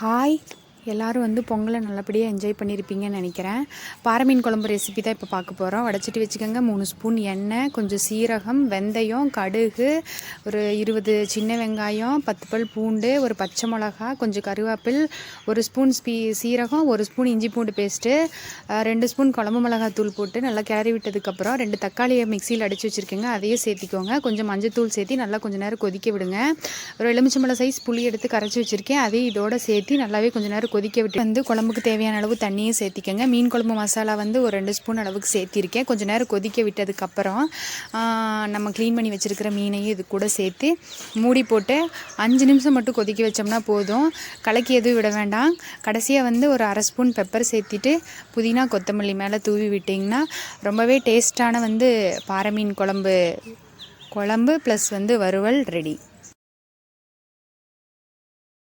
Hi, எல்லோரும் வந்து பொங்கலை நல்லபடியாக என்ஜாய் பண்ணியிருப்பீங்கன்னு நினைக்கிறேன். பாறை மீன் குழம்பு ரெசிபி தான் இப்போ பார்க்க போகிறோம். வடைச்சிட்டு வச்சுக்கோங்க. 3 ஸ்பூன் எண்ணெய், கொஞ்சம் சீரகம், வெந்தயம், கடுகு, ஒரு 20 சின்ன வெங்காயம், 10 பல் பூண்டு, ஒரு பச்சை மிளகா, கொஞ்சம் கருவேப்பில், 1 ஸ்பூன் சீரகம், 1 ஸ்பூன் இஞ்சி பூண்டு பேஸ்ட்டு, 2 ஸ்பூன் குழம்பு மிளகாத்தூள் போட்டு நல்லா கிளறி விட்டதுக்கப்புறம் 2 தக்காளியை மிக்சியில் அடித்து வச்சுருக்கேங்க, அதையும் சேர்த்திக்கோங்க. கொஞ்சம் மஞ்சத்தூள் சேர்த்து நல்லா கொஞ்சம் நேரம் கொதிக்க விடுங்க. ஒரு எலுமிச்சம்பழம் சைஸ் புளி எடுத்து கரைச்சி வச்சுருக்கேன், அதையும் இதோட சேர்த்து நல்லாவே கொஞ்சம் நேரம் கொதிக்க விட்டு வந்து குழம்புக்கு தேவையான அளவு தண்ணியும் சேர்த்திக்கங்க. மீன் குழம்பு மசாலா வந்து ஒரு 2 ஸ்பூன் அளவுக்கு சேர்த்திருக்கேன். கொஞ்சம் நேரம் கொதிக்க விட்டதுக்கப்புறம் நம்ம க்ளீன் பண்ணி வச்சுருக்கிற மீனையும் இது கூட சேர்த்து மூடி போட்டு 5 நிமிஷம் மட்டும் கொதிக்க வச்சோம்னா போதும். கலக்கி எதுவும் விட வேண்டாம். கடைசியாக வந்து ஒரு 1/2 ஸ்பூன் பெப்பர் சேர்த்திட்டு புதினா கொத்தமல்லி மேலே தூவி விட்டிங்கன்னா ரொம்பவே டேஸ்ட்டான வந்து பாறை மீன் குழம்பு ப்ளஸ் வந்து வறுவல் ரெடி.